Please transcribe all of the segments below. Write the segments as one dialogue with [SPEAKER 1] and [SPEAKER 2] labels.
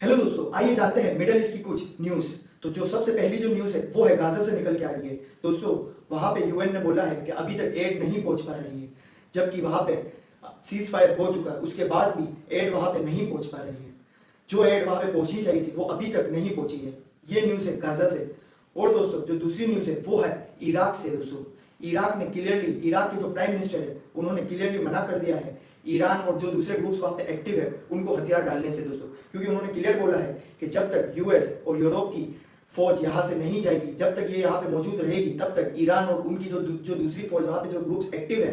[SPEAKER 1] Hello दोस्तों, आइए जानते हैं मिडल ईस्ट की कुछ न्यूज़। तो जो सबसे पहली जो न्यूज़ है वो है गाजा से निकल के आ रही है। दोस्तों, वहाँ पे यूएन ने बोला है कि अभी तक एड नहीं पहुँच पा रही है, जबकि वहाँ पे सीज फायर हो चुका है, उसके बाद भी एड वहाँ पे नहीं पहुँच पा रही है। जो एड वहाँ पे पहुँचनी चाहिए थी वो अभी तक नहीं पहुँची है। ये न्यूज़ है गाजा से। और दोस्तों, जो दूसरी न्यूज़ है वो है इराक से। दोस्तों, इराक ने क्लियरली, इराक के जो प्राइम मिनिस्टर है उन्होंने क्लियरली मना कर दिया है ईरान और जो दूसरे ग्रुप्स वहाँ पे एक्टिव है उनको हथियार डालने से। दोस्तों, क्योंकि उन्होंने क्लियर बोला है कि जब तक यूएस और यूरोप की फौज यहाँ से नहीं जाएगी, जब तक ये यहाँ पे मौजूद रहेगी, तब तक ईरान और उनकी जो दूसरी फौज वहाँ पे जो ग्रुप्स एक्टिव है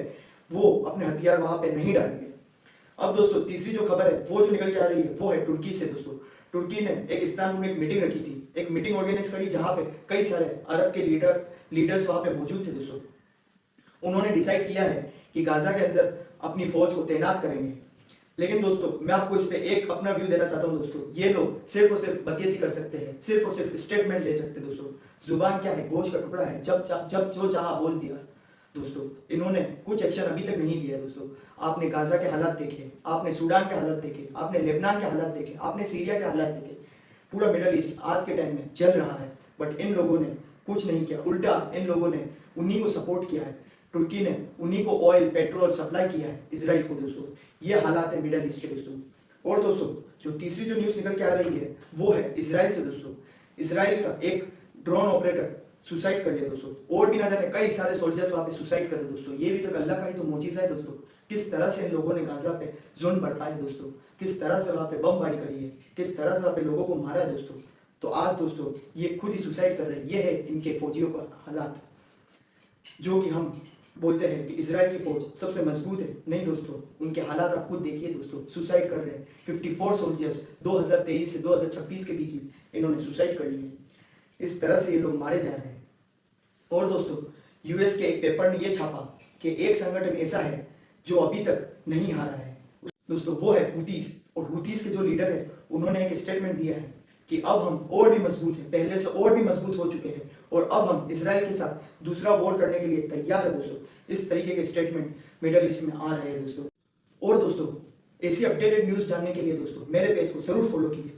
[SPEAKER 1] वो अपने हथियार वहाँ पे नहीं डालेंगे। अब दोस्तों, तीसरी जो खबर है वो जो निकल के आ रही है वो है तुर्की से। दोस्तों, तुर्की ने एक इस्तांबुल में एक मीटिंग रखी थी, एक मीटिंग ऑर्गेनाइज करी जहाँ पे कई सारे अरब के लीडर्स वहाँ पे मौजूद थे। दोस्तों, उन्होंने डिसाइड किया है कि गाजा के अंदर अपनी फौज को तैनात करेंगे। लेकिन दोस्तों, मैं आपको इस पे एक अपना व्यू देना चाहता हूँ। दोस्तों, ये लोग सिर्फ और सिर्फ बकैती कर सकते हैं, सिर्फ और सिर्फ स्टेटमेंट दे सकते हैं। दोस्तों, जुबान क्या है, गोश्त का टुकड़ा है, जब जो चाहा बोल दिया। दोस्तों, इन्होंने कुछ एक्शन अभी तक नहीं लिया। दोस्तों, आपने गाजा के हालात देखे, आपने सूडान के हालात देखे, आपने लेबनान के हालात देखे, आपने सीरिया के हालात देखे। पूरा मिडल ईस्ट आज के टाइम में चल रहा है, बट इन लोगों ने कुछ नहीं किया। उल्टा इन लोगों ने उन्हीं को सपोर्ट किया है। तुर्की ने उन्हीं को ऑयल पेट्रोल सप्लाई किया है इसराइल को। दोस्तों, ये हालात है मिडल ईस्ट के। दोस्तों, और दोस्तों, जो तीसरी जो न्यूज़ निकल के आ रही है वो है इसराइल से। दोस्तों, इसराइल का एक ड्रोन ऑपरेटर सुसाइड कर लिया। दोस्तों, और भी ना जाने कई सारे सोल्जर्स वहाँ पे सुसाइड कर दिए। दोस्तों, ये भी तो अल्लाह का ही तो मौजिज़ा है। दोस्तों, किस तरह से इन लोगों ने गाजा पे जुल्म बरपाया है। दोस्तों, किस तरह से वहाँ पे बमबारी करी है, किस तरह से वहाँ पे लोगों को मारा है। दोस्तों, तो आज दोस्तों ये खुद ही सुसाइड कर रहे हैं। ये है इनके फौजियों का हालात, जो कि हम बोलते हैं कि इजराइल की फौज सबसे मजबूत है। नहीं दोस्तों, उनके हालात आप खुद देखिए। दोस्तों, सुसाइड कर रहे हैं 54 सोल्जर्स 2023 से 2026 के बीच में इन्होंने सुसाइड कर लिए। इस तरह से ये लोग मारे जा रहे हैं। और दोस्तों, यूएस के एक पेपर ने ये छापा कि एक संगठन ऐसा है जो अभी तक नहीं हारा है। दोस्तों, वो है हुतीस। और हुतीस के जो लीडर है उन्होंने एक स्टेटमेंट दिया है कि अब हम और भी मजबूत हैं, पहले से और भी मजबूत हो चुके हैं, और अब हम इसराइल के साथ दूसरा वॉर करने के लिए तैयार है। दोस्तों, इस तरीके के स्टेटमेंट मिडल ईस्ट में आ रहे हैं। दोस्तों, और दोस्तों, ऐसी अपडेटेड न्यूज़ जानने के लिए दोस्तों मेरे पेज को जरूर फॉलो कीजिए।